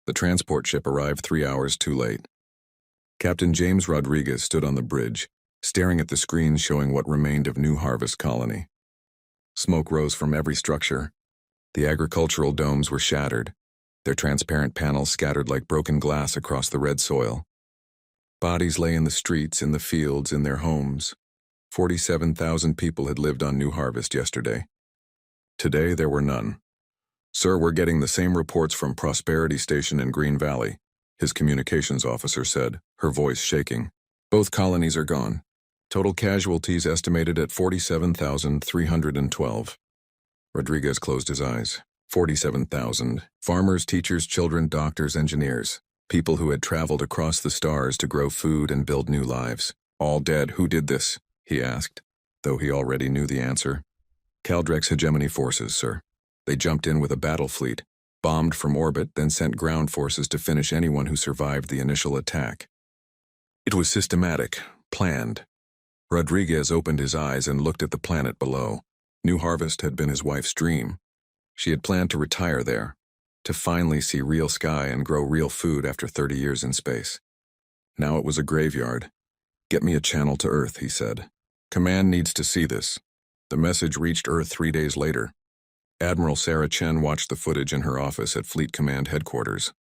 The transport ship arrived 3 hours too late. Captain James Rodriguez stood on the bridge, staring at the screens showing what remained of New Harvest Colony. Smoke rose from every structure. The agricultural domes were shattered, their transparent panels scattered like broken glass across the red soil. Bodies lay in the streets, in the fields, in their homes. 47,000 people had lived on New Harvest yesterday. Today there were none. "Sir, we're getting the same reports from Prosperity Station in Green Valley," his communications officer said, her voice shaking. "Both colonies are gone. Total casualties estimated at 47,312. Rodriguez closed his eyes. 47,000. Farmers, teachers, children, doctors, engineers. People who had traveled across the stars to grow food and build new lives. All dead. Who did this?" he asked, though he already knew the answer. "Caldrex hegemony forces, sir. They jumped in with a battle fleet, bombed from orbit, then sent ground forces to finish anyone who survived the initial attack. It was systematic, planned." Rodriguez opened his eyes and looked at the planet below. New Harvest had been his wife's dream. She had planned to retire there, to finally see real sky and grow real food after 30 years in space. Now it was a graveyard. "Get me a channel to Earth," he said. "Command needs to see this." The message reached Earth 3 days later. Admiral Sarah Chen watched the footage in her office at Fleet Command headquarters.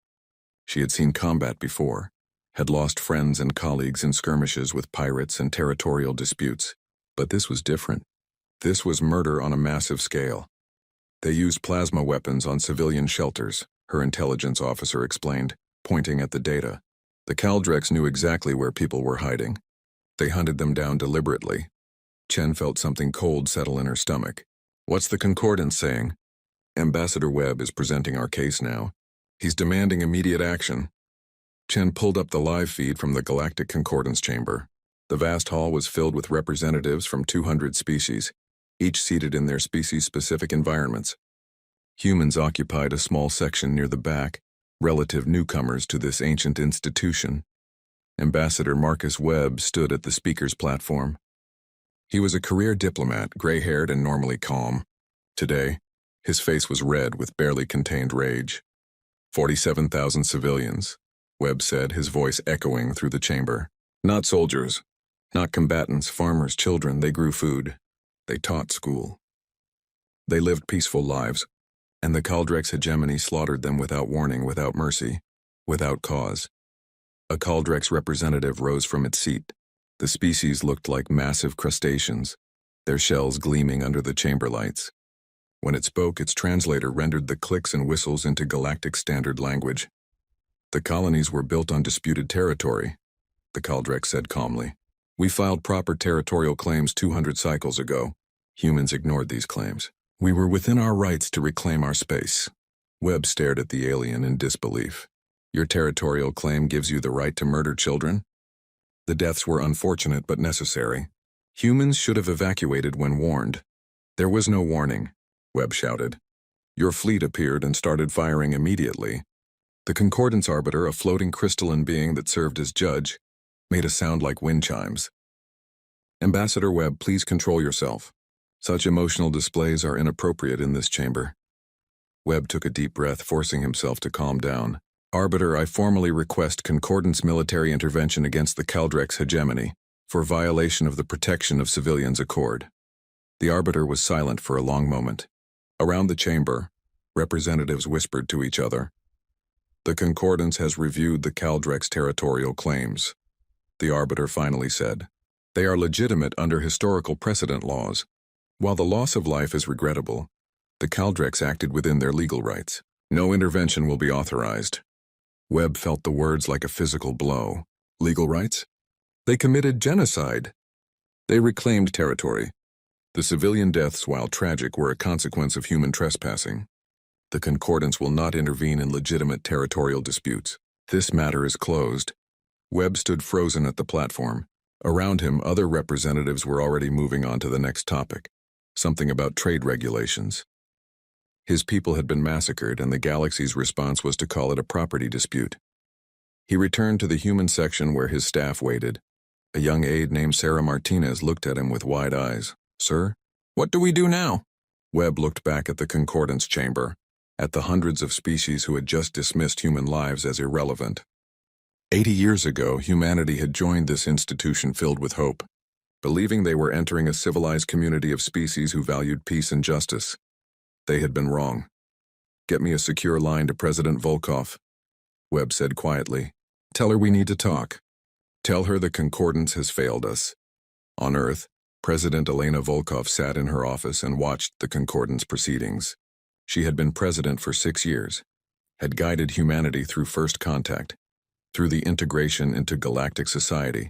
She had seen combat before, had lost friends and colleagues in skirmishes with pirates and territorial disputes. But this was different. This was murder on a massive scale. They used plasma weapons on civilian shelters, her intelligence officer explained, pointing at the data. The Caldrex knew exactly where people were hiding. They hunted them down deliberately. Chen felt something cold settle in her stomach. "What's the Concordance saying?" "Ambassador Webb is presenting our case now. He's demanding immediate action." Chen pulled up the live feed from the galactic Concordance chamber. The vast hall was filled with representatives from 200 species, each seated in their species-specific environments. Humans occupied a small section near the back, relative newcomers to this ancient institution. Ambassador Marcus Webb stood at the speaker's platform. He was a career diplomat, gray-haired and normally calm. Today, his face was red with barely contained rage. 47,000 civilians, Webb said, his voice echoing through the chamber. "Not soldiers, not combatants, farmers, children. They grew food. They taught school. They lived peaceful lives, and the Caldrex hegemony slaughtered them without warning, without mercy, without cause." A Caldrex representative rose from its seat. The species looked like massive crustaceans, their shells gleaming under the chamber lights. When it spoke, its translator rendered the clicks and whistles into galactic standard language. "The colonies were built on disputed territory," the Caldrex said calmly. "We filed proper territorial claims 200 cycles ago. Humans ignored these claims. We were within our rights to reclaim our space." Webb stared at the alien in disbelief. "Your territorial claim gives you the right to murder children?" "The deaths were unfortunate but necessary. Humans should have evacuated when warned." "There was no warning," Webb shouted. "Your fleet appeared and started firing immediately." The Concordance arbiter, a floating crystalline being that served as judge, made a sound like wind chimes. "Ambassador Webb, please control yourself. Such emotional displays are inappropriate in this chamber." Webb took a deep breath, forcing himself to calm down. "Arbiter, I formally request Concordance military intervention against the Caldrex hegemony for violation of the Protection of Civilians Accord." The arbiter was silent for a long moment. Around the chamber, representatives whispered to each other. "The Concordance has reviewed the Caldrex territorial claims," the arbiter finally said. "They are legitimate under historical precedent laws. While the loss of life is regrettable, the Caldrex acted within their legal rights. No intervention will be authorized." Webb felt the words like a physical blow. Legal rights? They committed genocide. They reclaimed territory. The civilian deaths, while tragic, were a consequence of human trespassing. The Concordance will not intervene in legitimate territorial disputes. This matter is closed. Webb stood frozen at the platform. Around him, other representatives were already moving on to the next topic, something about trade regulations. His people had been massacred, and the galaxy's response was to call it a property dispute. He returned to the human section where his staff waited. A young aide named Sarah Martinez looked at him with wide eyes. "Sir, what do we do now?" Webb looked back at the Concordance chamber. at the hundreds of species who had just dismissed human lives as irrelevant. 80 years ago, humanity had joined this institution filled with hope, believing they were entering a civilized community of species who valued peace and justice. They had been wrong. "Get me a secure line to President Vulkov," Webb said quietly. "Tell her we need to talk. Tell her the Concordance has failed us." On Earth, President Elena Vulkov sat in her office and watched the Concordance proceedings. She had been president for 6 years, had guided humanity through first contact, through the integration into galactic society,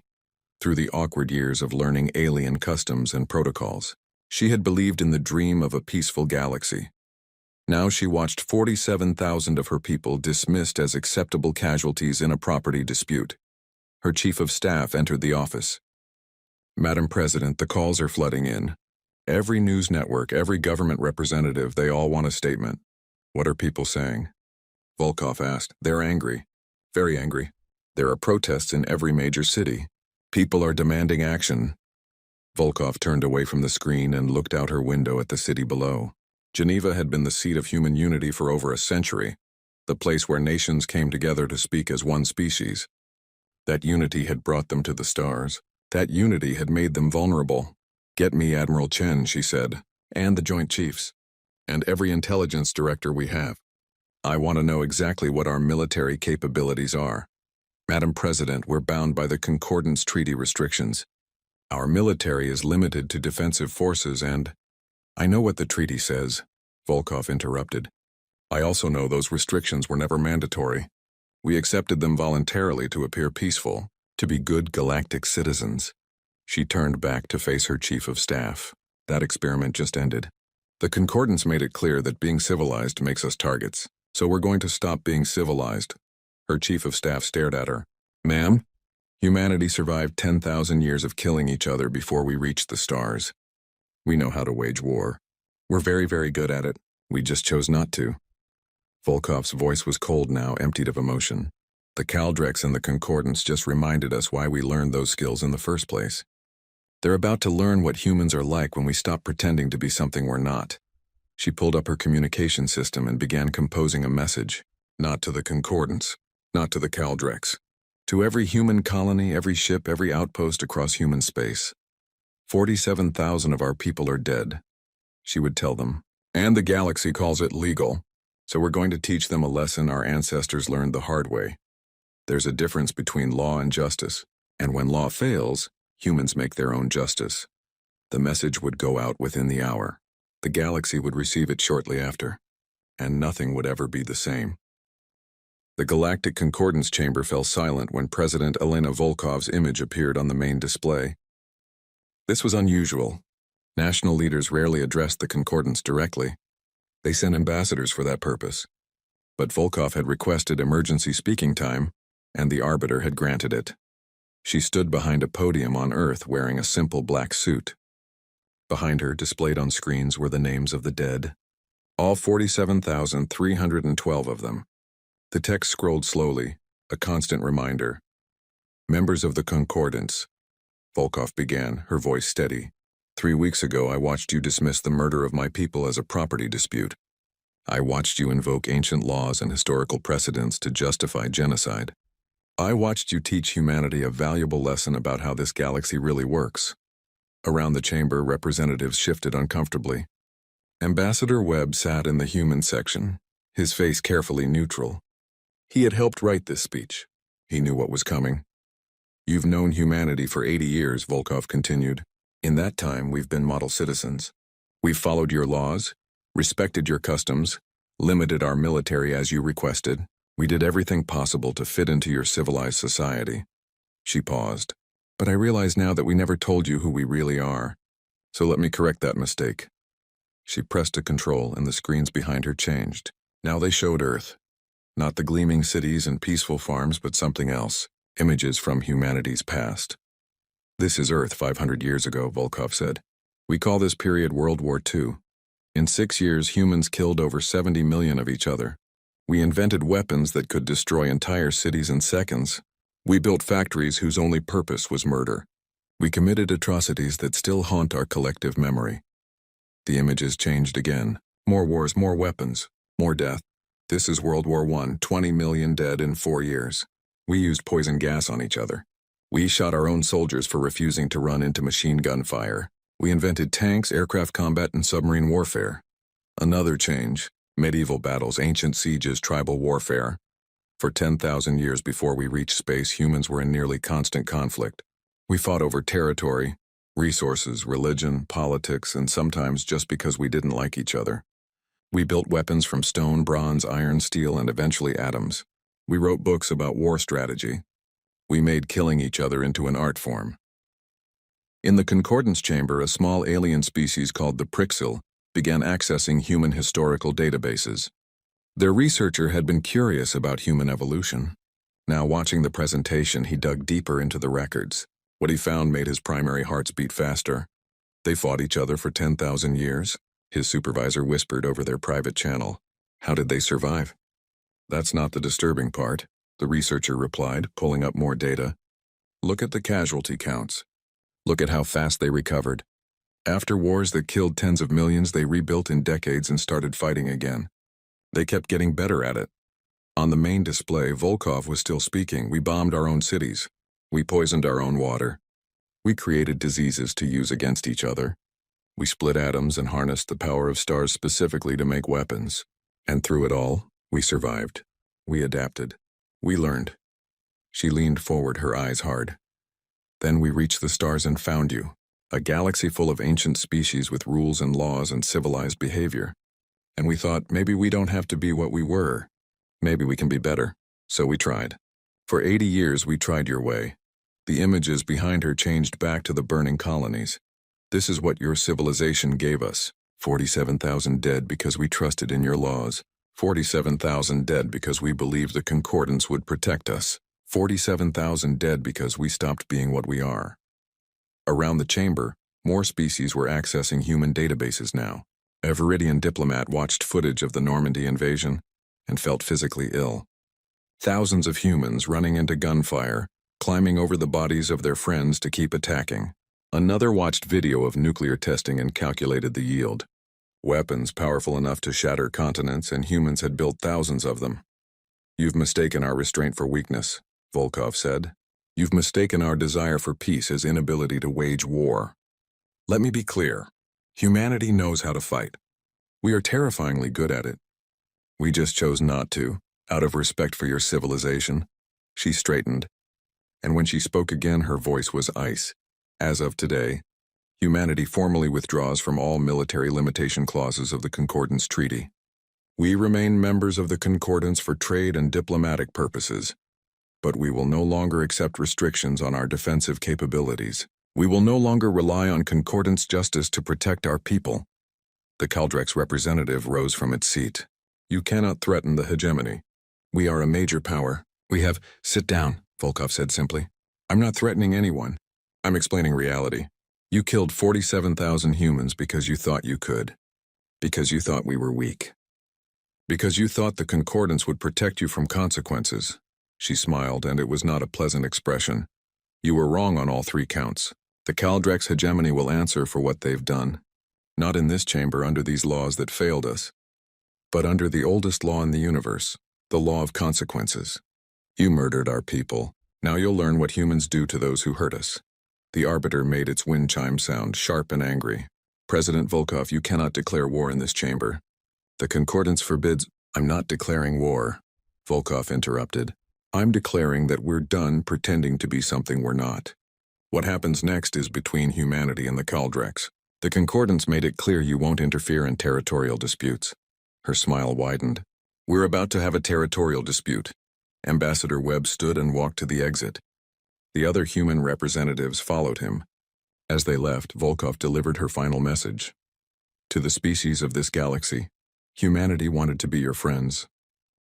through the awkward years of learning alien customs and protocols. She had believed in the dream of a peaceful galaxy. Now she watched 47,000 of her people dismissed as acceptable casualties in a property dispute. Her chief of staff entered the office. "Madam President, the calls are flooding in. Every news network, every government representative, they all want a statement." "What are people saying?" Vulkov asked. "They're angry. Very angry. There are protests in every major city. People are demanding action." Vulkov turned away from the screen and looked out her window at the city below. Geneva had been the seat of human unity for over a century, the place where nations came together to speak as one species. That unity had brought them to the stars. That unity had made them vulnerable. "Get me Admiral Chen," she said, "and the Joint Chiefs, and every intelligence director we have. I want to know exactly what our military capabilities are. Madam President, we're bound by the Concordance Treaty restrictions. Our military is limited to defensive forces and—" "I know what the treaty says," Vulkov interrupted. "I also know those restrictions were never mandatory. We accepted them voluntarily to appear peaceful, to be good galactic citizens." She turned back to face her chief of staff. "That experiment just ended. The Concordance made it clear that being civilized makes us targets, so we're going to stop being civilized." Her chief of staff stared at her. "Ma'am, humanity survived 10,000 years of killing each other before we reached the stars. We know how to wage war. We're very, very good at it. We just chose not to." Volkov's voice was cold now, emptied of emotion. "The Caldrex and the Concordance just reminded us why we learned those skills in the first place. They're about to learn what humans are like when we stop pretending to be something we're not." She pulled up her communication system and began composing a message. "Not to the Concordance, not to the Caldrex. To every human colony, every ship, every outpost across human space. 47,000 of our people are dead," she would tell them. "And the galaxy calls it legal. So we're going to teach them a lesson our ancestors learned the hard way. There's a difference between law and justice, and when law fails, humans make their own justice." The message would go out within the hour. The galaxy would receive it shortly after, and nothing would ever be the same. The Galactic Concordance chamber fell silent when President Elena Volkov's image appeared on the main display. This was unusual. National leaders rarely addressed the Concordance directly. They sent ambassadors for that purpose. But Vulkov had requested emergency speaking time, and the arbiter had granted it. She stood behind a podium on Earth wearing a simple black suit. Behind her, displayed on screens, were the names of the dead. All 47,312 of them. The text scrolled slowly, a constant reminder. "Members of the Concordance," Vulkov began, her voice steady. "3 weeks ago I watched you dismiss the murder of my people as a property dispute. I watched you invoke ancient laws and historical precedents to justify genocide. I watched you teach humanity a valuable lesson about how this galaxy really works." Around the chamber, representatives shifted uncomfortably. Ambassador Webb sat in the human section, his face carefully neutral. He had helped write this speech. He knew what was coming. "You've known humanity for 80 years, Vulkov continued. In that time, we've been model citizens. We've followed your laws, respected your customs, limited our military as you requested. We did everything possible to fit into your civilized society." She paused. "But I realize now that we never told you who we really are. So let me correct that mistake." She pressed a control and the screens behind her changed. Now they showed Earth. Not the gleaming cities and peaceful farms, but something else. Images from humanity's past. "This is Earth 500 years ago," Vulkov said. "We call this period World War II. In 6 years, humans killed over 70 million of each other. We invented weapons that could destroy entire cities in seconds. We built factories whose only purpose was murder. We committed atrocities that still haunt our collective memory." The images changed again. More wars, more weapons, More death. This is World War I, 20 million dead in 4 years. We used poison gas on each other. We shot our own soldiers for refusing to run into machine gun fire. We invented tanks, aircraft combat, and submarine warfare. Another change. Medieval battles, ancient sieges, tribal warfare. For 10,000 years before we reached space, humans were in nearly constant conflict. We fought over territory, resources, religion, politics, and sometimes just because we didn't like each other. We built weapons from stone, bronze, iron, steel, and eventually atoms. We wrote books about war strategy. We made killing each other into an art form. In the Concordance chamber, a small alien species called the Prixil began accessing human historical databases. Their researcher had been curious about human evolution. Now, watching the presentation, he dug deeper into the records. What he found made his primary hearts beat faster. They fought each other for 10,000 years. His supervisor whispered over their private channel. How did they survive? That's not the disturbing part, the researcher replied, pulling up more data. Look at the casualty counts. Look at how fast they recovered. After wars that killed tens of millions, they rebuilt in decades and started fighting again. They kept getting better at it. On the main display, Vulkov was still speaking. We bombed our own cities. We poisoned our own water. We created diseases to use against each other. We split atoms and harnessed the power of stars specifically to make weapons. And through it all, we survived. We adapted. We learned. She leaned forward, her eyes hard. Then we reached the stars and found you. A galaxy full of ancient species with rules and laws and civilized behavior. And we thought, maybe we don't have to be what we were. Maybe we can be better. So we tried. For 80 years, we tried your way. The images behind her changed back to the burning colonies. This is what your civilization gave us. 47,000 dead because we trusted in your laws. 47,000 dead because we believed the Concordance would protect us. 47,000 dead because we stopped being what we are. Around the chamber, more species were accessing human databases now. A Viridian diplomat watched footage of the Normandy invasion and felt physically ill. Thousands of humans running into gunfire, climbing over the bodies of their friends to keep attacking. Another watched video of nuclear testing and calculated the yield. Weapons powerful enough to shatter continents, and humans had built thousands of them. You've mistaken our restraint for weakness, Vulkov said. You've mistaken our desire for peace as inability to wage war. Let me be clear. Humanity knows how to fight. We are terrifyingly good at it. We just chose not to, out of respect for your civilization. She straightened. And when she spoke again, her voice was ice. As of today, humanity formally withdraws from all military limitation clauses of the Concordance Treaty. We remain members of the Concordance for trade and diplomatic purposes, but we will no longer accept restrictions on our defensive capabilities. We will no longer rely on Concordance justice to protect our people. The Caldrex representative rose from its seat. You cannot threaten the hegemony. We are a major power. We have— Sit down, Vulkov said simply. I'm not threatening anyone. I'm explaining reality. You killed 47,000 humans because you thought you could. Because you thought we were weak. Because you thought the Concordance would protect you from consequences. She smiled, and it was not a pleasant expression. You were wrong on all 3 counts. The Caldrex hegemony will answer for what they've done. Not in this chamber under these laws that failed us, but under the oldest law in the universe, the law of consequences. You murdered our people. Now you'll learn what humans do to those who hurt us. The arbiter made its wind chime sound, sharp and angry. President Vulkov, you cannot declare war in this chamber. The Concordance forbids— I'm not declaring war, Vulkov interrupted. I'm declaring that we're done pretending to be something we're not. What happens next is between humanity and the Caldrex. The Concordance made it clear you won't interfere in territorial disputes. Her smile widened. We're about to have a territorial dispute. Ambassador Webb stood and walked to the exit. The other human representatives followed him. As they left, Vulkov delivered her final message. To the species of this galaxy, humanity wanted to be your friends.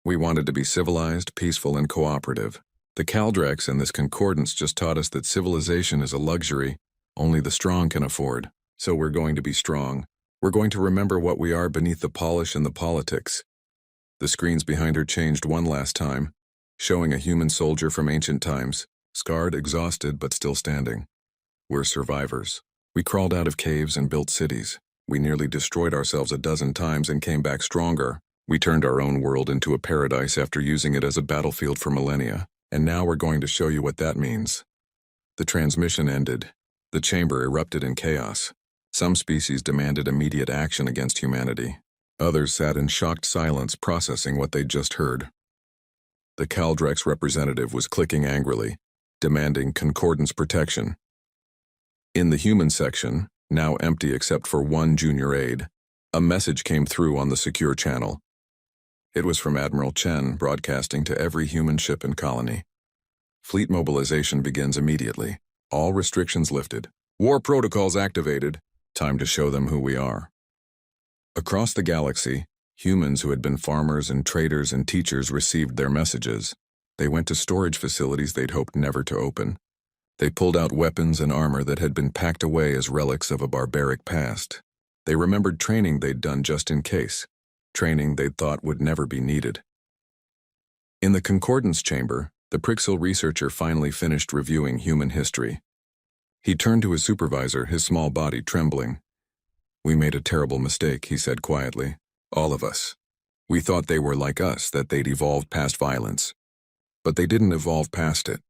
We wanted to be civilized, peaceful, and cooperative. The Caldrex and this Concordance just taught us that civilization is a luxury only the strong can afford. So we're going to be strong. We're going to remember what we are beneath the polish and the politics. The screens behind her changed one last time, showing a human soldier from ancient times, scarred, exhausted, but still standing. We're survivors. We crawled out of caves and built cities. We nearly destroyed ourselves a dozen times and came back stronger. We turned our own world into a paradise after using it as a battlefield for millennia, and now we're going to show you what that means." The transmission ended. The chamber erupted in chaos. Some species demanded immediate action against humanity. Others sat in shocked silence processing what they'd just heard. The Caldrex representative was clicking angrily, demanding Concordance protection. In the human section, now empty except for one junior aide, a message came through on the secure channel. It was from Admiral Chen, broadcasting to every human ship in colony. "Fleet mobilization begins immediately. All restrictions lifted. War protocols activated. Time to show them who we are." Across the galaxy, humans who had been farmers and traders and teachers received their messages. They went to storage facilities they'd hoped never to open. They pulled out weapons and armor that had been packed away as relics of a barbaric past. They remembered training they'd done just in case, training they'd thought would never be needed. In the Concordance chamber, the Prixil researcher finally finished reviewing human history. He turned to his supervisor, his small body trembling. "We made a terrible mistake," he said quietly. "All of us. We thought they were like us, that they'd evolved past violence. But they didn't evolve past it.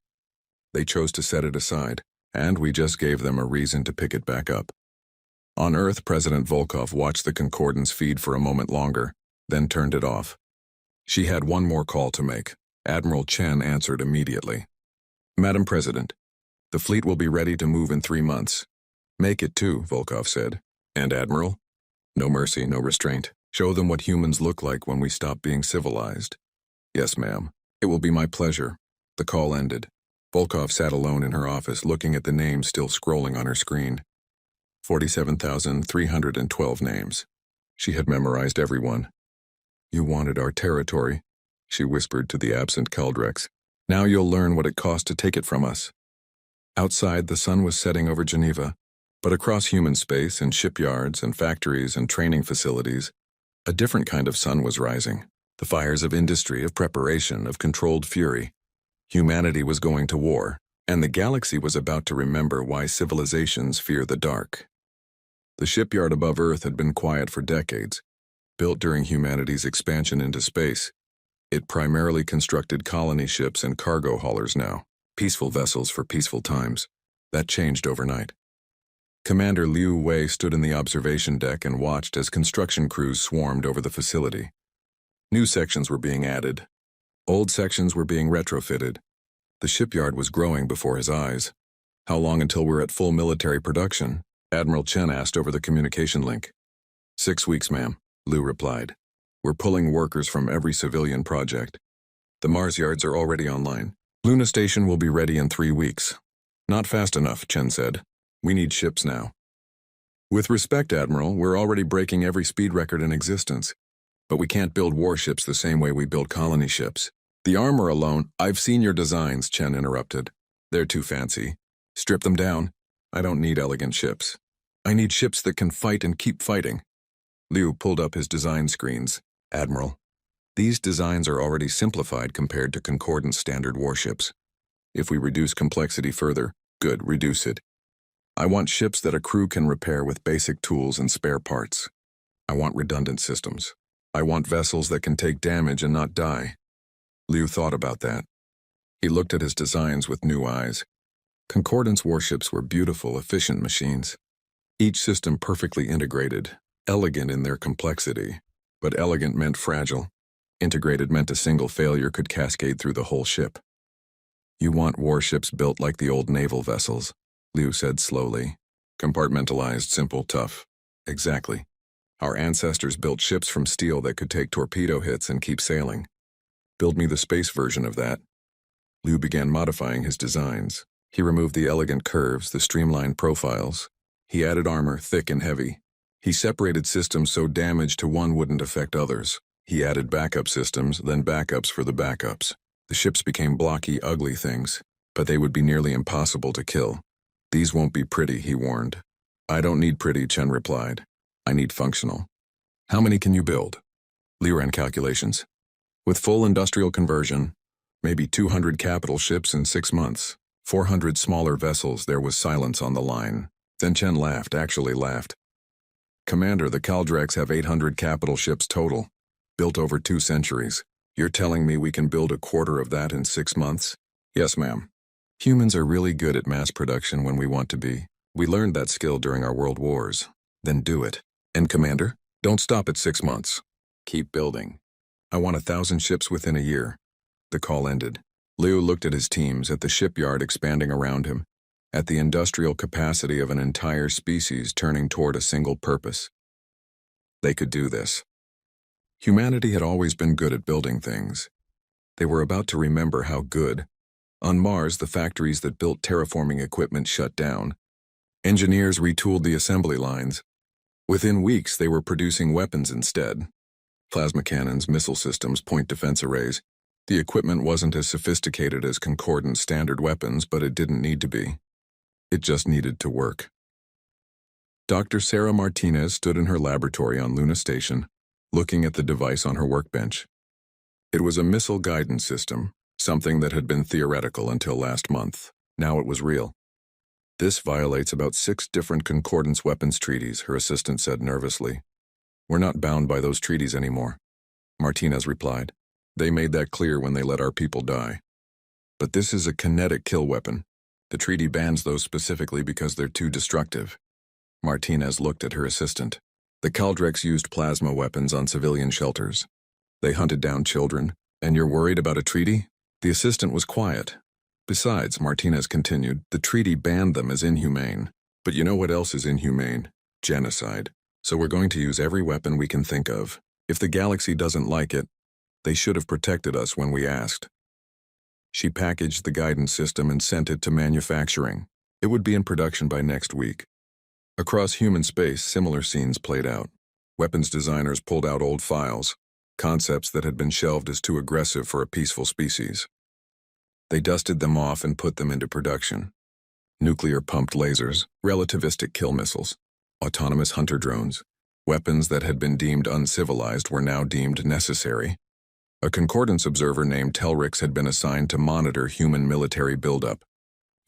They chose to set it aside, and we just gave them a reason to pick it back up." On Earth, President Vulkov watched the Concordance feed for a moment longer, then turned it off. She had one more call to make. Admiral Chen answered immediately. "Madam President, the fleet will be ready to move in 3 months. Make it 2, Vulkov said. "And Admiral?" "No mercy, no restraint. Show them what humans look like when we stop being civilized." "Yes, ma'am. It will be my pleasure." The call ended. Vulkov sat alone in her office looking at the names still scrolling on her screen. 47,312 names. She had memorized everyone. "You wanted our territory," she whispered to the absent Caldrex. "Now you'll learn what it cost to take it from us." Outside, the sun was setting over Geneva, but across human space in shipyards and factories and training facilities, a different kind of sun was rising. The fires of industry, of preparation, of controlled fury. Humanity was going to war, and the galaxy was about to remember why civilizations fear the dark. The shipyard above Earth had been quiet for decades. Built during humanity's expansion into space, it primarily constructed colony ships and cargo haulers now, peaceful vessels for peaceful times. That changed overnight. Commander Liu Wei stood in the observation deck and watched as construction crews swarmed over the facility. New sections were being added. Old sections were being retrofitted. The shipyard was growing before his eyes. "How long until we're at full military production?" Admiral Chen asked over the communication link. 6 weeks, ma'am," Liu replied. "We're pulling workers from every civilian project. The Mars yards are already online. Luna Station will be ready in 3 weeks." "Not fast enough," Chen said. "We need ships now." "With respect, Admiral, we're already breaking every speed record in existence. But we can't build warships the same way we build colony ships. The armor alone—" "I've seen your designs," Chen interrupted. "They're too fancy. Strip them down. I don't need elegant ships. I need ships that can fight and keep fighting." Liu pulled up his design screens. "Admiral, these designs are already simplified compared to Concordance standard warships. If we reduce complexity further, good, reduce it. I want ships that a crew can repair with basic tools and spare parts. I want redundant systems. I want vessels that can take damage and not die." Liu thought about that. He looked at his designs with new eyes. Concordance warships were beautiful, efficient machines. Each system perfectly integrated, elegant in their complexity. But elegant meant fragile. Integrated meant a single failure could cascade through the whole ship. "You want warships built like the old naval vessels," Liu said slowly. "Compartmentalized, simple, tough." "Exactly. Our ancestors built ships from steel that could take torpedo hits and keep sailing. Build me the space version of that." Liu began modifying his designs. He removed the elegant curves, the streamlined profiles. He added armor, thick and heavy. He separated systems so damage to one wouldn't affect others. He added backup systems, then backups for the backups. The ships became blocky, ugly things, but they would be nearly impossible to kill. "These won't be pretty," he warned. "I don't need pretty," Chen replied. "I need functional." "How many can you build?" Liu ran calculations. "With full industrial conversion, maybe 200 capital ships in 6 months. 400 smaller vessels." There was silence on the line. Then Chen laughed, actually laughed. "Commander, the Caldrex have 800 capital ships total. built over 2 centuries. You're telling me we can build a quarter of that in 6 months? Yes, ma'am. Humans are really good at mass production when we want to be. We learned that skill during our world wars. Then do it. And Commander, don't stop at 6 months. Keep building. I want 1,000 ships within a year. The call ended. Liu looked at his teams, at the shipyard expanding around him, at the industrial capacity of an entire species turning toward a single purpose. They could do this. Humanity had always been good at building things. They were about to remember how good. On Mars, the factories that built terraforming equipment shut down. Engineers retooled the assembly lines. Within weeks, they were producing weapons instead. Plasma cannons, missile systems, point defense arrays. The equipment wasn't as sophisticated as Concordance standard weapons, but it didn't need to be. It just needed to work. Dr. Sarah Martinez stood in her laboratory on Luna Station, looking at the device on her workbench. It was a missile guidance system, something that had been theoretical until last month. Now it was real. This violates about 6 different Concordance weapons treaties, her assistant said nervously. We're not bound by those treaties anymore, Martinez replied. They made that clear when they let our people die. But this is a kinetic kill weapon. The treaty bans those specifically because they're too destructive. Martinez looked at her assistant. The Caldrex used plasma weapons on civilian shelters. They hunted down children. And you're worried about a treaty? The assistant was quiet. Besides, Martinez continued, the treaty banned them as inhumane. But you know what else is inhumane? Genocide. So we're going to use every weapon we can think of. If the galaxy doesn't like it, they should have protected us when we asked. She packaged the guidance system and sent it to manufacturing. It would be in production by next week. Across human space, similar scenes played out. Weapons designers pulled out old files, concepts that had been shelved as too aggressive for a peaceful species. They dusted them off and put them into production. Nuclear-pumped lasers, relativistic kill missiles, autonomous hunter drones. Weapons that had been deemed uncivilized were now deemed necessary. A Concordance observer named Caldrex had been assigned to monitor human military buildup.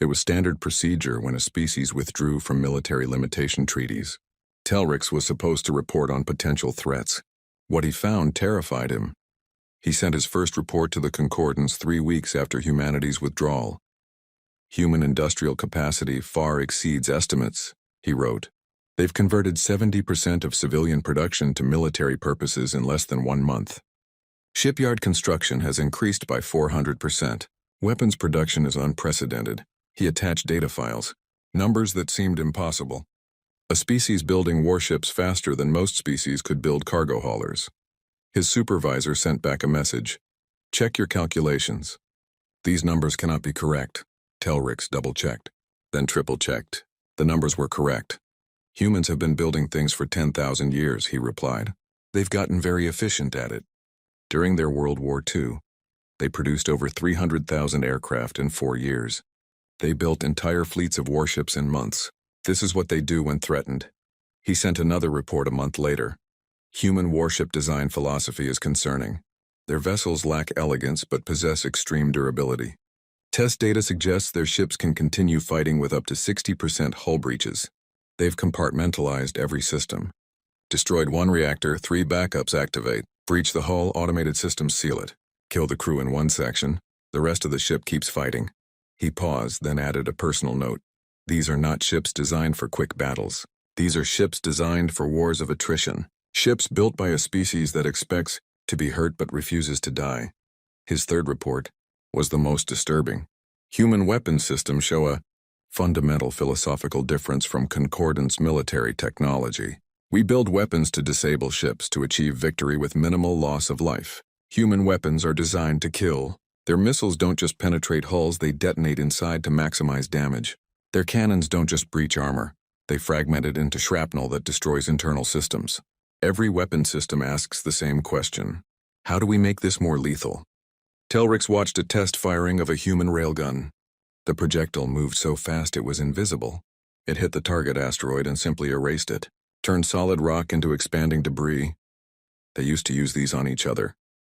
It was standard procedure when a species withdrew from military limitation treaties. Caldrex was supposed to report on potential threats. What he found terrified him. He sent his first report to the Concordance 3 weeks after humanity's withdrawal. Human industrial capacity far exceeds estimates, he wrote. They've converted 70% of civilian production to military purposes in less than 1 month. Shipyard construction has increased by 400%. Weapons production is unprecedented. He attached data files, numbers that seemed impossible. A species building warships faster than most species could build cargo haulers. His supervisor sent back a message. Check your calculations. These numbers cannot be correct. Caldrex double-checked, then triple-checked. The numbers were correct. Humans have been building things for 10,000 years, he replied. They've gotten very efficient at it. During their World War II, they produced over 300,000 aircraft in 4 years. They built entire fleets of warships in months. This is what they do when threatened. He sent another report a month later. Human warship design philosophy is concerning. Their vessels lack elegance but possess extreme durability. Test data suggests their ships can continue fighting with up to 60% hull breaches. They've compartmentalized every system. Destroyed 1 reactor, 3 backups activate. Breach the hull, automated systems seal it. Kill the crew in 1 section. The rest of the ship keeps fighting. He paused, then added a personal note. These are not ships designed for quick battles. These are ships designed for wars of attrition. Ships built by a species that expects to be hurt but refuses to die. His third report was the most disturbing. Human weapons systems show a fundamental philosophical difference from Concordance military technology. We build weapons to disable ships to achieve victory with minimal loss of life. Human weapons are designed to kill. Their missiles don't just penetrate hulls, they detonate inside to maximize damage. Their cannons don't just breach armor. They fragment it into shrapnel that destroys internal systems. Every weapon system asks the same question. How do we make this more lethal? Caldrex watched a test firing of a human railgun. The projectile moved so fast it was invisible. It hit the target asteroid and simply erased it, turned solid rock into expanding debris. They used to use these on each other,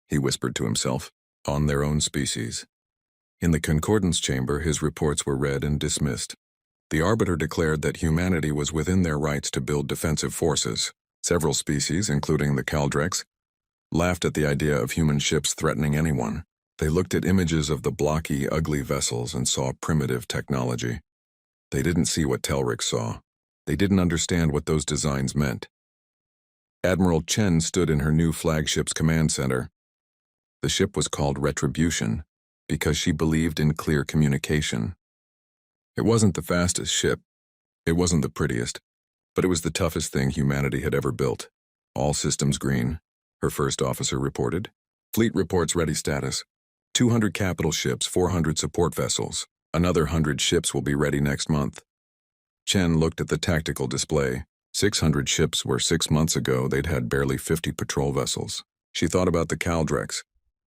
he whispered to himself, on their own species. In the Concordance chamber, his reports were read and dismissed. The Arbiter declared that humanity was within their rights to build defensive forces. Several species, including the Caldrex, laughed at the idea of human ships threatening anyone. They looked at images of the blocky, ugly vessels and saw primitive technology. They didn't see what Caldrex saw. They didn't understand what those designs meant. Admiral Chen stood in her new flagship's command center. The ship was called Retribution because she believed in clear communication. It wasn't the fastest ship. It wasn't the prettiest. But it was the toughest thing humanity had ever built. All systems green, her first officer reported. Fleet reports ready status. 200 capital ships, 400 support vessels. Another 100 ships will be ready next month. Chen looked at the tactical display. 600 ships where 6 months ago they'd had barely 50 patrol vessels. She thought about the Caldrex,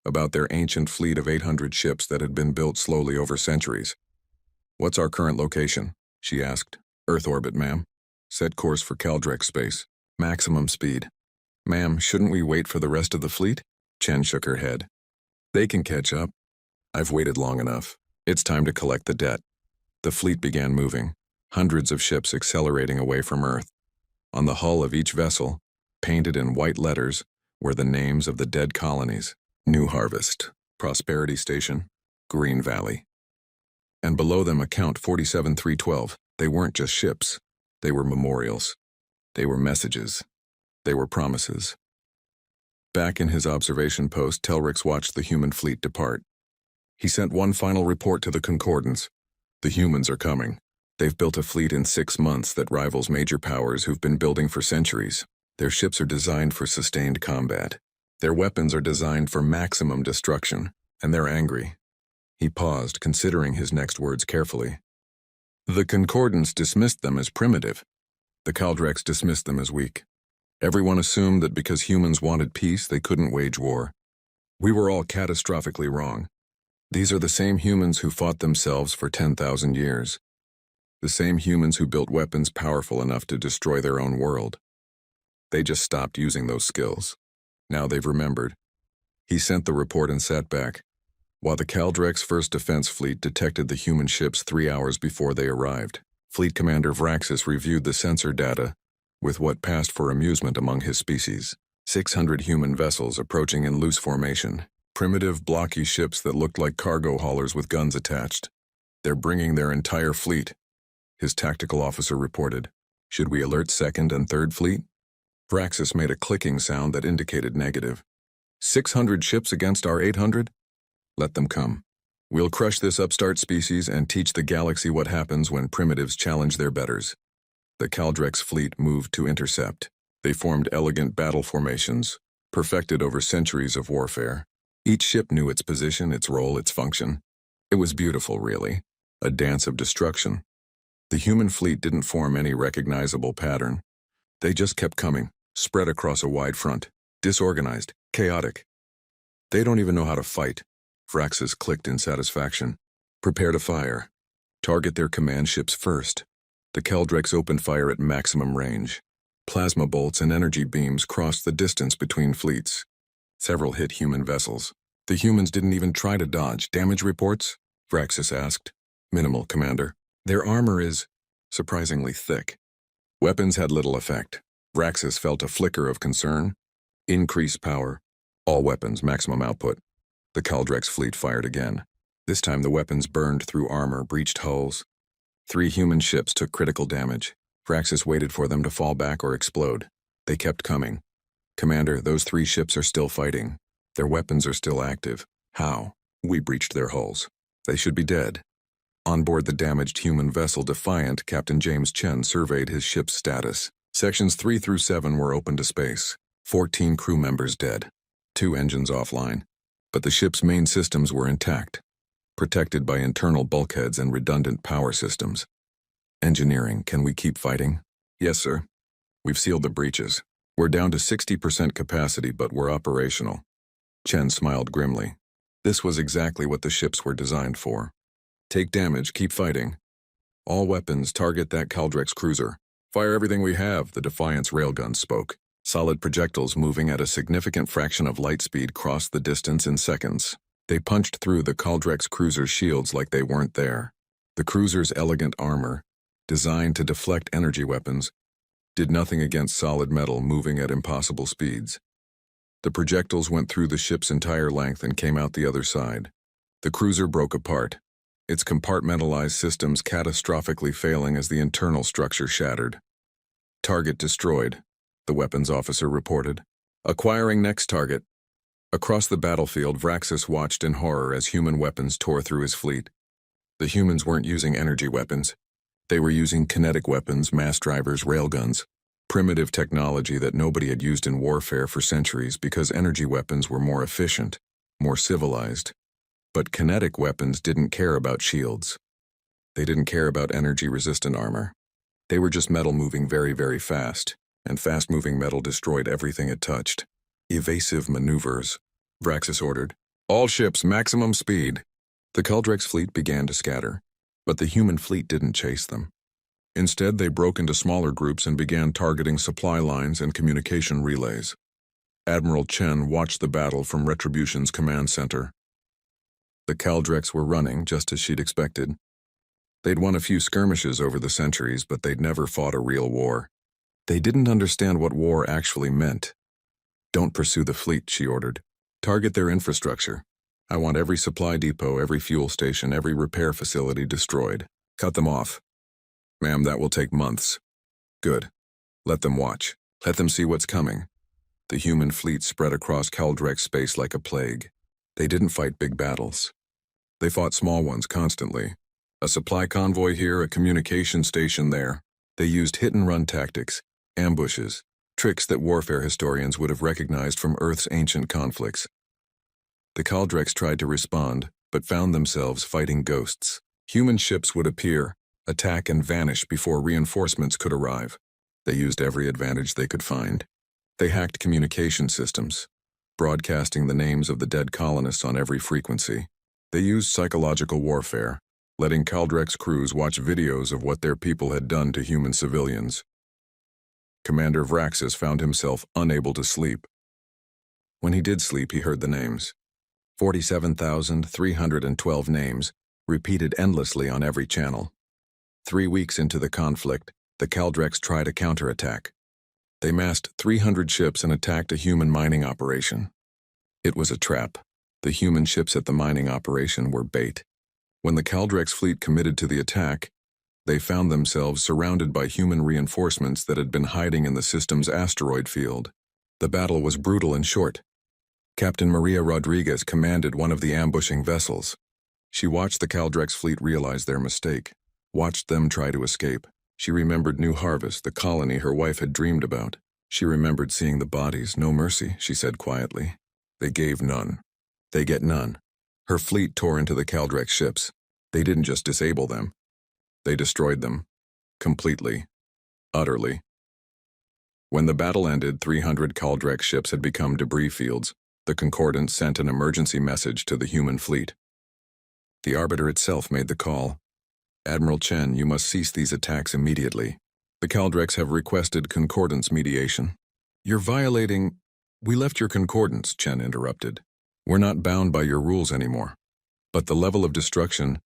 about their ancient fleet of 800 ships that had been built slowly over centuries. "What's our current location?" she asked. "Earth orbit, ma'am. Set course for Caldrex space. Maximum speed." "Ma'am, shouldn't we wait for the rest of the fleet?" Chen shook her head. "They can catch up. I've waited long enough. It's time to collect the debt." The fleet began moving, hundreds of ships accelerating away from Earth. On the hull of each vessel, painted in white letters, were the names of the dead colonies: New Harvest, Prosperity Station, Green Valley. And below them a count 47312. They weren't just ships. They were memorials. They were messages. They were promises. Back in his observation post, Caldrex watched the human fleet depart. He sent one final report to the Concordance. "The humans are coming. They've built a fleet in 6 months that rivals major powers who've been building for centuries. Their ships are designed for sustained combat. Their weapons are designed for maximum destruction, and they're angry." He paused, considering his next words carefully. The Concordance dismissed them as primitive. The Caldrex dismissed them as weak. Everyone assumed that because humans wanted peace, they couldn't wage war. We were all catastrophically wrong. These are the same humans who fought themselves for 10,000 years. The same humans who built weapons powerful enough to destroy their own world. They just stopped using those skills. Now they've remembered. He sent the report and sat back, while the Caldrex First Defense Fleet detected the human ships 3 hours before they arrived. Fleet Commander Vraxis reviewed the sensor data with what passed for amusement among his species. 600 human vessels approaching in loose formation. Primitive, blocky ships that looked like cargo haulers with guns attached. "They're bringing their entire fleet," his tactical officer reported. "Should we alert 2nd and 3rd Fleet?" Vraxis made a clicking sound that indicated negative. 600 ships against our 800? Let them come. We'll crush this upstart species and teach the galaxy what happens when primitives challenge their betters. The Caldrex fleet moved to intercept. They formed elegant battle formations, perfected over centuries of warfare. Each ship knew its position, its role, its function. It was beautiful, really. A dance of destruction. The human fleet didn't form any recognizable pattern. They just kept coming, spread across a wide front, disorganized, chaotic. "They don't even know how to fight." Vraxis clicked in satisfaction. "Prepare to fire. Target their command ships first." The Caldrex opened fire at maximum range. Plasma bolts and energy beams crossed the distance between fleets. Several hit human vessels. The humans didn't even try to dodge. "Damage reports?" Vraxis asked. "Minimal, Commander. Their armor is surprisingly thick." Weapons had little effect. Vraxis felt a flicker of concern. "Increase power. All weapons, maximum output." The Caldrex fleet fired again. This time the weapons burned through armor, breached hulls. 3 human ships took critical damage. Vraxis waited for them to fall back or explode. They kept coming. "Commander, those 3 ships are still fighting. Their weapons are still active." "How?" "We breached their hulls. They should be dead." On board the damaged human vessel Defiant, Captain James Chen surveyed his ship's status. Sections 3 through 7 were open to space. 14 crew members dead. 2 engines offline. But the ship's main systems were intact, protected by internal bulkheads and redundant power systems. "Engineering, can we keep fighting?" "Yes, sir. We've sealed the breaches. We're down to 60% capacity, but we're operational." Chen smiled grimly. This was exactly what the ships were designed for. "Take damage, keep fighting. All weapons, target that Caldrex cruiser. Fire everything we have," the Defiant's railguns spoke. Solid projectiles moving at a significant fraction of light speed crossed the distance in seconds. They punched through the Caldrex cruiser's shields like they weren't there. The cruiser's elegant armor, designed to deflect energy weapons, did nothing against solid metal moving at impossible speeds. The projectiles went through the ship's entire length and came out the other side. The cruiser broke apart, its compartmentalized systems catastrophically failing as the internal structure shattered. Target destroyed, the weapons officer reported. Acquiring next target. Across the battlefield, Vraxis watched in horror as human weapons tore through his fleet. The humans weren't using energy weapons. They were using kinetic weapons, mass drivers, railguns, primitive technology that nobody had used in warfare for centuries because energy weapons were more efficient, more civilized. But kinetic weapons didn't care about shields. They didn't care about energy-resistant armor. They were just metal moving very, very fast, and fast-moving metal destroyed everything it touched. Evasive maneuvers, Vraxis ordered. All ships, maximum speed. The Caldrex fleet began to scatter, but the human fleet didn't chase them. Instead, they broke into smaller groups and began targeting supply lines and communication relays. Admiral Chen watched the battle from Retribution's command center. The Caldrex were running just as she'd expected. They'd won a few skirmishes over the centuries, but they'd never fought a real war. They didn't understand what war actually meant. Don't pursue the fleet, she ordered. Target their infrastructure. I want every supply depot, every fuel station, every repair facility destroyed. Cut them off. Ma'am, that will take months. Good. Let them watch. Let them see what's coming. The human fleet spread across Caldrex space like a plague. They didn't fight big battles. They fought small ones constantly. A supply convoy here, a communication station there. They used hit-and-run tactics, ambushes, tricks that warfare historians would have recognized from Earth's ancient conflicts. The Caldrex tried to respond, but found themselves fighting ghosts. Human ships would appear, attack and vanish before reinforcements could arrive. They used every advantage they could find. They hacked communication systems, broadcasting the names of the dead colonists on every frequency. They used psychological warfare, letting Caldrex crews watch videos of what their people had done to human civilians. Commander Vraxis found himself unable to sleep. When he did sleep, he heard the names. 47,312 names, repeated endlessly on every channel. 3 weeks into the conflict, the Caldrex tried a counterattack. They massed 300 ships and attacked a human mining operation. It was a trap. The human ships at the mining operation were bait. When the Caldrex fleet committed to the attack, they found themselves surrounded by human reinforcements that had been hiding in the system's asteroid field. The battle was brutal and short. Captain Maria Rodriguez commanded one of the ambushing vessels. She watched the Caldrex fleet realize their mistake, watched them try to escape. She remembered New Harvest, the colony her wife had dreamed about. She remembered seeing the bodies. No mercy, she said quietly. They gave none. They get none. Her fleet tore into the Caldrex ships. They didn't just disable them. They destroyed them. Completely. Utterly. When the battle ended, 300 Caldrex ships had become debris fields. The Concordance sent an emergency message to the human fleet. The Arbiter itself made the call. Admiral Chen, you must cease these attacks immediately. The Caldrex have requested Concordance mediation. You're violating... We left your Concordance, Chen interrupted. We're not bound by your rules anymore. But the level of destruction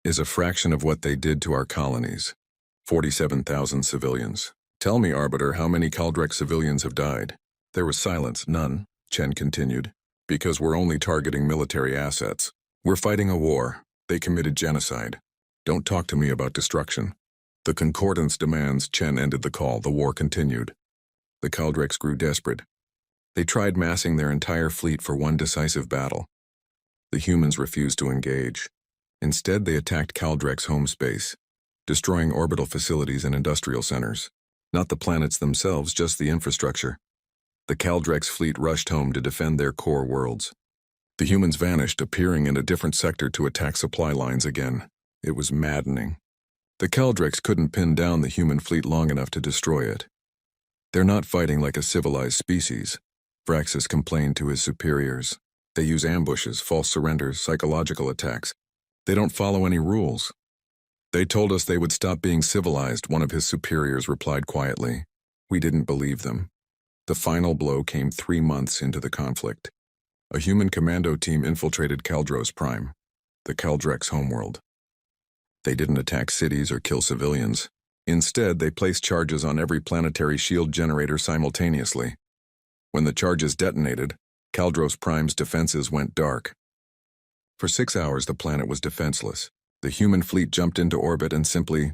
is a fraction of what they did to our colonies. 47,000 civilians. Tell me, Arbiter, how many Caldrex civilians have died? There was silence. None, Chen continued. Because we're only targeting military assets. We're fighting a war. They committed genocide. Don't talk to me about destruction. The Concordance demands. Chen ended the call. The war continued. The Caldrex grew desperate. They tried massing their entire fleet for one decisive battle. The humans refused to engage. Instead, they attacked Caldrex home space, destroying orbital facilities and industrial centers. Not the planets themselves, just the infrastructure. The Caldrex fleet rushed home to defend their core worlds. The humans vanished, appearing in a different sector to attack supply lines again. It was maddening. The Caldrex couldn't pin down the human fleet long enough to destroy it. They're not fighting like a civilized species, Vraxis complained to his superiors. They use ambushes, false surrenders, psychological attacks. They don't follow any rules. They told us they would stop being civilized, one of his superiors replied quietly. We didn't believe them. The final blow came 3 months into the conflict. A human commando team infiltrated Caldros Prime, the Caldrex homeworld. They didn't attack cities or kill civilians. Instead, they placed charges on every planetary shield generator simultaneously. When the charges detonated, Caldrex Prime's defenses went dark. For 6 hours, the planet was defenseless. The human fleet jumped into orbit and simply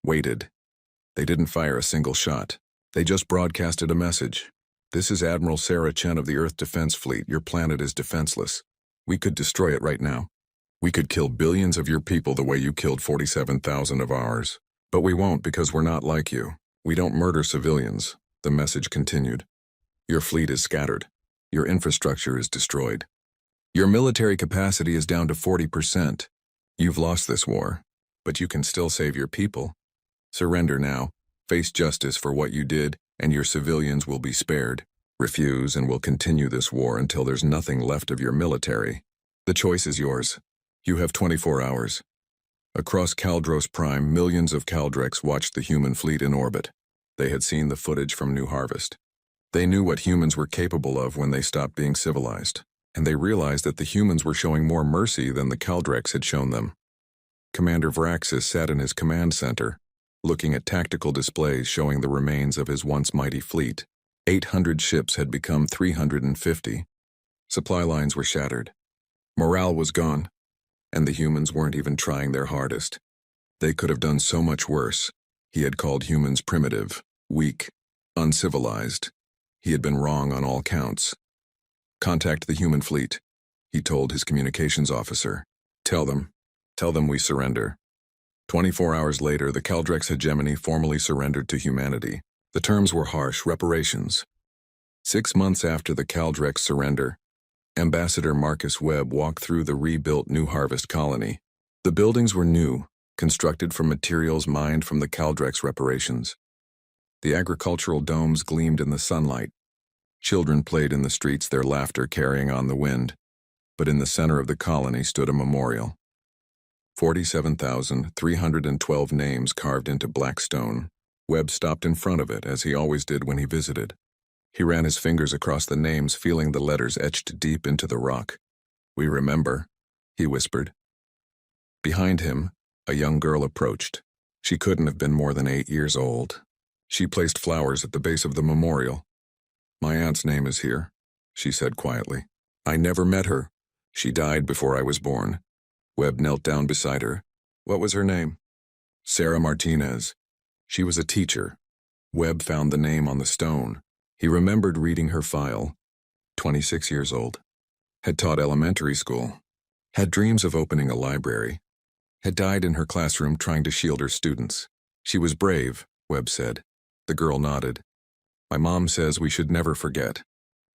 waited. They didn't fire a single shot. They just broadcasted a message. This is Admiral Sarah Chen of the Earth Defense Fleet. Your planet is defenseless. We could destroy it right now. We could kill billions of your people the way you killed 47,000 of ours. But we won't because we're not like you. We don't murder civilians, the message continued. Your fleet is scattered. Your infrastructure is destroyed. Your military capacity is down to 40%. You've lost this war, but you can still save your people. Surrender now, face justice for what you did, and your civilians will be spared. Refuse and we'll continue this war until there's nothing left of your military. The choice is yours. You have 24 hours. Across Caldrex Prime, millions of Caldrex watched the human fleet in orbit. They had seen the footage from New Harvest. They knew what humans were capable of when they stopped being civilized, and they realized that the humans were showing more mercy than the Caldrex had shown them. Commander Vraxis sat in his command center, looking at tactical displays showing the remains of his once mighty fleet. 800 ships had become 350. Supply lines were shattered. Morale was gone, and the humans weren't even trying their hardest. They could have done so much worse. He had called humans primitive, weak, uncivilized. He had been wrong on all counts. Contact the human fleet, he told his communications officer. Tell them we surrender. 24 hours later, the Caldrex hegemony formally surrendered to humanity. The terms were harsh: reparations. 6 months after the Caldrex surrender, Ambassador Marcus Webb walked through the rebuilt New Harvest colony. The buildings were new, constructed from materials mined from the Caldrex reparations. The agricultural domes gleamed in the sunlight. Children played in the streets, their laughter carrying on the wind. But in the center of the colony stood a memorial. 47,312 names carved into black stone. Webb stopped in front of it, as he always did when he visited. He ran his fingers across the names, feeling the letters etched deep into the rock. "We remember," he whispered. Behind him, a young girl approached. She couldn't have been more than 8 years old. She placed flowers at the base of the memorial. "My aunt's name is here," she said quietly. "I never met her. She died before I was born." Webb knelt down beside her. "What was her name?" "Sarah Martinez. She was a teacher." Webb found the name on the stone. He remembered reading her file. 26 years old. Had taught elementary school. Had dreams of opening a library. Had died in her classroom trying to shield her students. "She was brave," Webb said. The girl nodded. "My mom says we should never forget.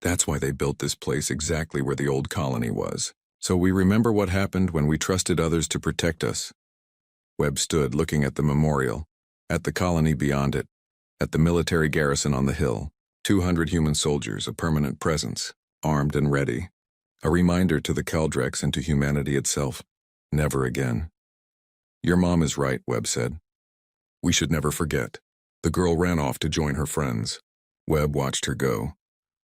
That's why they built this place exactly where the old colony was. So we remember what happened when we trusted others to protect us." Webb stood looking at the memorial, at the colony beyond it, at the military garrison on the hill. 200 human soldiers, a permanent presence, armed and ready. A reminder to the Caldrex and to humanity itself. Never again. "Your mom is right," Webb said. "We should never forget." The girl ran off to join her friends. Webb watched her go,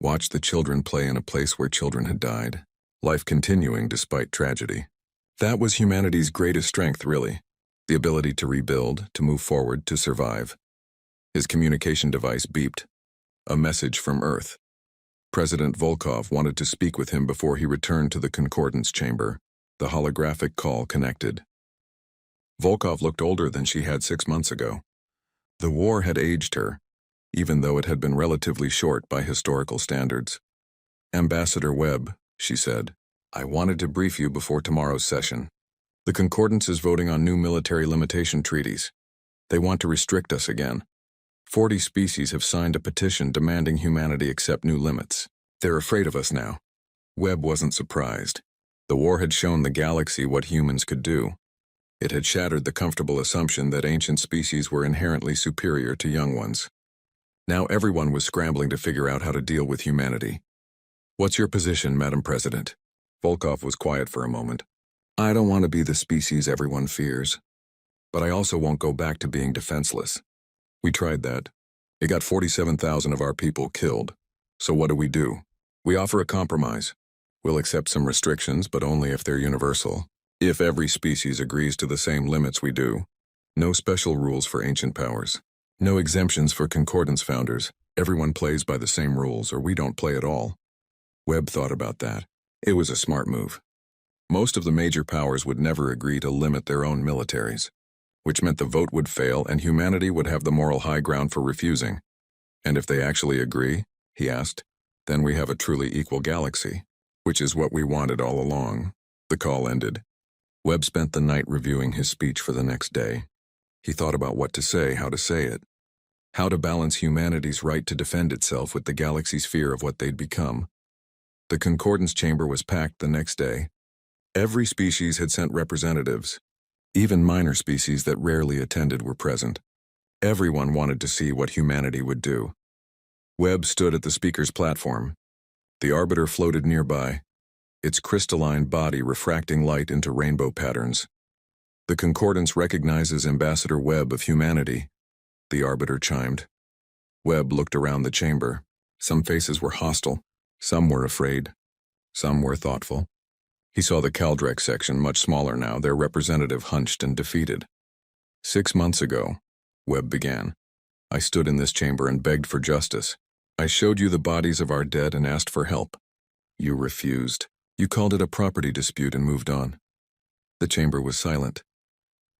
watched the children play in a place where children had died. Life continuing despite tragedy. That was humanity's greatest strength, really. The ability to rebuild, to move forward, to survive. His communication device beeped. A message from Earth. President Vulkov wanted to speak with him before he returned to the Concordance chamber. The holographic call connected. Vulkov looked older than she had 6 months ago. The war had aged her, even though it had been relatively short by historical standards. "Ambassador Webb," she said, "I wanted to brief you before tomorrow's session. The Concordance is voting on new military limitation treaties. They want to restrict us again. 40 species have signed a petition demanding humanity accept new limits. They're afraid of us now." Webb wasn't surprised. The war had shown the galaxy what humans could do. It had shattered the comfortable assumption that ancient species were inherently superior to young ones. Now everyone was scrambling to figure out how to deal with humanity. "What's your position, Madam President?" Vulkov was quiet for a moment. "I don't want to be the species everyone fears. But I also won't go back to being defenseless. We tried that. It got 47,000 of our people killed. So what do? We offer a compromise. We'll accept some restrictions, but only if they're universal. If every species agrees to the same limits we do. No special rules for ancient powers. No exemptions for Concordance founders. Everyone plays by the same rules, or we don't play at all." Webb thought about that. It was a smart move. Most of the major powers would never agree to limit their own militaries, which meant the vote would fail and humanity would have the moral high ground for refusing. And if they actually agree, he asked, then we have a truly equal galaxy, which is what we wanted all along. The call ended. Webb spent the night reviewing his speech for the next day. He thought about what to say, how to say it, how to balance humanity's right to defend itself with the galaxy's fear of what they'd become. The Concordance chamber was packed the next day. Every species had sent representatives. Even minor species that rarely attended were present. Everyone wanted to see what humanity would do. Webb stood at the speaker's platform. The Arbiter floated nearby, its crystalline body refracting light into rainbow patterns. The Concordance recognizes Ambassador Webb of humanity, the Arbiter chimed. Webb looked around the chamber. Some faces were hostile, some were afraid, some were thoughtful. He saw the Caldrex section, much smaller now, their representative hunched and defeated. 6 months ago, Webb began, I stood in this chamber and begged for justice. I showed you the bodies of our dead and asked for help. You refused. You called it a property dispute and moved on. The chamber was silent.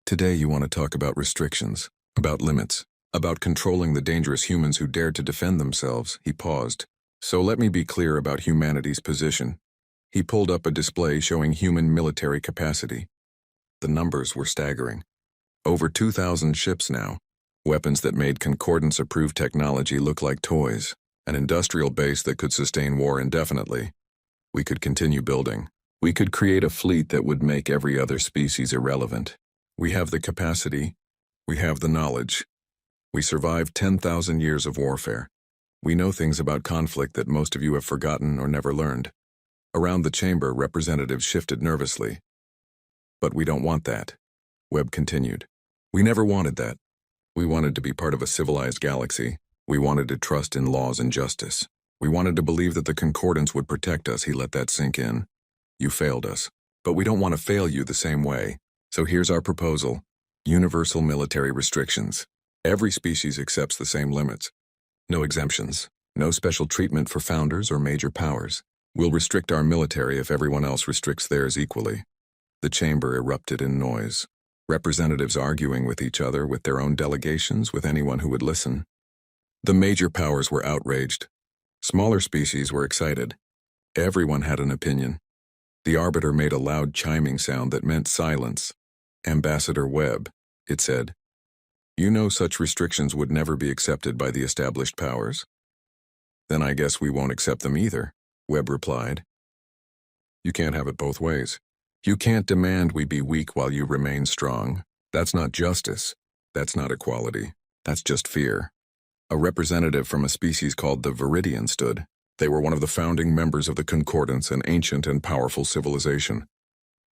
Today you want to talk about restrictions, about limits, about controlling the dangerous humans who dared to defend themselves. He paused. So let me be clear about humanity's position. He pulled up a display showing human military capacity. The numbers were staggering. Over 2,000 ships now. Weapons that made Concordance-approved technology look like toys. An industrial base that could sustain war indefinitely. We could continue building. We could create a fleet that would make every other species irrelevant. We have the capacity. We have the knowledge. We survived 10,000 years of warfare. We know things about conflict that most of you have forgotten or never learned. Around the chamber, representatives shifted nervously. But we don't want that, Webb continued. We never wanted that. We wanted to be part of a civilized galaxy. We wanted to trust in laws and justice. We wanted to believe that the Concordance would protect us. He let that sink in. You failed us. But we don't want to fail you the same way. So here's our proposal. Universal military restrictions. Every species accepts the same limits. No exemptions. No special treatment for founders or major powers. We'll restrict our military if everyone else restricts theirs equally. The chamber erupted in noise. Representatives arguing with each other, with their own delegations, with anyone who would listen. The major powers were outraged. Smaller species were excited. Everyone had an opinion. The Arbiter made a loud chiming sound that meant silence. Ambassador Webb, it said. You know such restrictions would never be accepted by the established powers. Then I guess we won't accept them either, Webb replied. You can't have it both ways. You can't demand we be weak while you remain strong. That's not justice. That's not equality. That's just fear. A representative from a species called the Viridian stood. They were one of the founding members of the Concordance, an ancient and powerful civilization.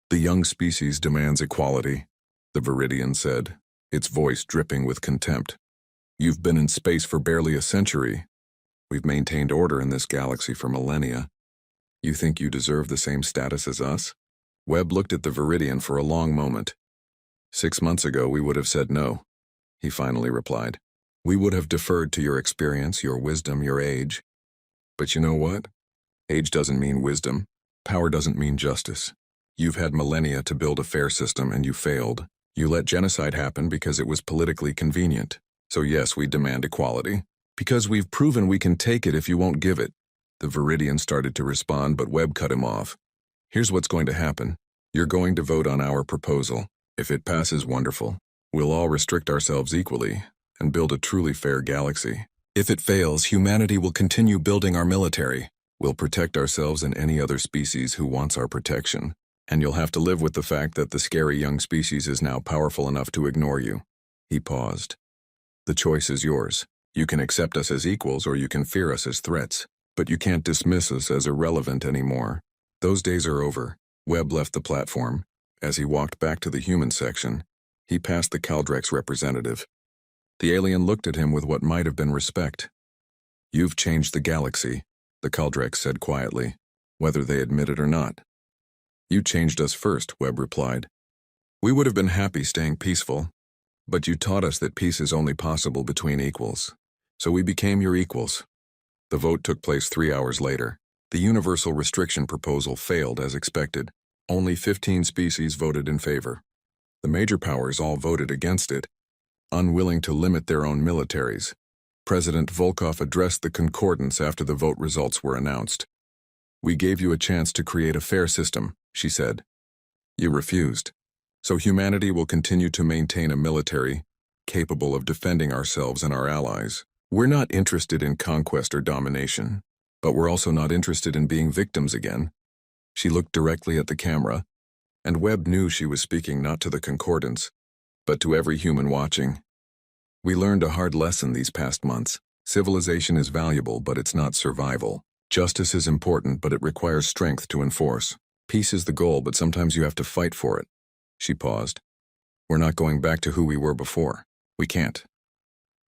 The young species demands equality, the Viridian said, its voice dripping with contempt. You've been in space for barely a century. We've maintained order in this galaxy for millennia. You think you deserve the same status as us? Webb looked at the Viridian for a long moment. 6 months ago we would have said no, he finally replied. We would have deferred to your experience, your wisdom, your age. But you know what? Age doesn't mean wisdom. Power doesn't mean justice. You've had millennia to build a fair system and you failed. You let genocide happen because it was politically convenient. So yes, we demand equality. Because we've proven we can take it if you won't give it. The Viridian started to respond, but Webb cut him off. Here's what's going to happen. You're going to vote on our proposal. If it passes, wonderful. We'll all restrict ourselves equally and build a truly fair galaxy. If it fails, humanity will continue building our military. We'll protect ourselves and any other species who wants our protection. And you'll have to live with the fact that the scary young species is now powerful enough to ignore you. He paused. The choice is yours. You can accept us as equals or you can fear us as threats. But you can't dismiss us as irrelevant anymore. Those days are over. Webb left the platform. As he walked back to the human section, he passed the Caldrex representative. The alien looked at him with what might have been respect. You've changed the galaxy, the Caldrex said quietly, whether they admit it or not. You changed us first, Webb replied. We would have been happy staying peaceful, but you taught us that peace is only possible between equals. So we became your equals. The vote took place 3 hours later. The universal restriction proposal failed as expected. Only 15 species voted in favor. The major powers all voted against it, unwilling to limit their own militaries. President Vulkov addressed the Concordance after the vote results were announced. "We gave you a chance to create a fair system," she said. "You refused. So humanity will continue to maintain a military capable of defending ourselves and our allies. We're not interested in conquest or domination, but we're also not interested in being victims again." She looked directly at the camera, and Webb knew she was speaking not to the Concordance, but to every human watching. "We learned a hard lesson these past months. Civilization is valuable, but it's not survival. Justice is important, but it requires strength to enforce. Peace is the goal, but sometimes you have to fight for it." She paused. "We're not going back to who we were before. We can't.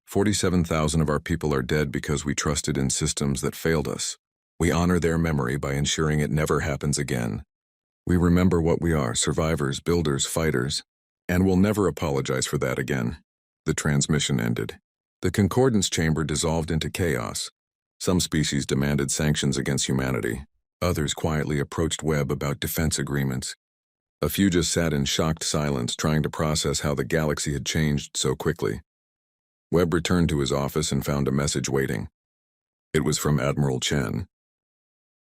47,000 of our people are dead because we trusted in systems that failed us. We honor their memory by ensuring it never happens again. We remember what we are: survivors, builders, fighters, and we'll never apologize for that again." The transmission ended. The Concordance chamber dissolved into chaos. Some species demanded sanctions against humanity. Others quietly approached Webb about defense agreements. A few just sat in shocked silence, trying to process how the galaxy had changed so quickly. Webb returned to his office and found a message waiting. It was from Admiral Chen.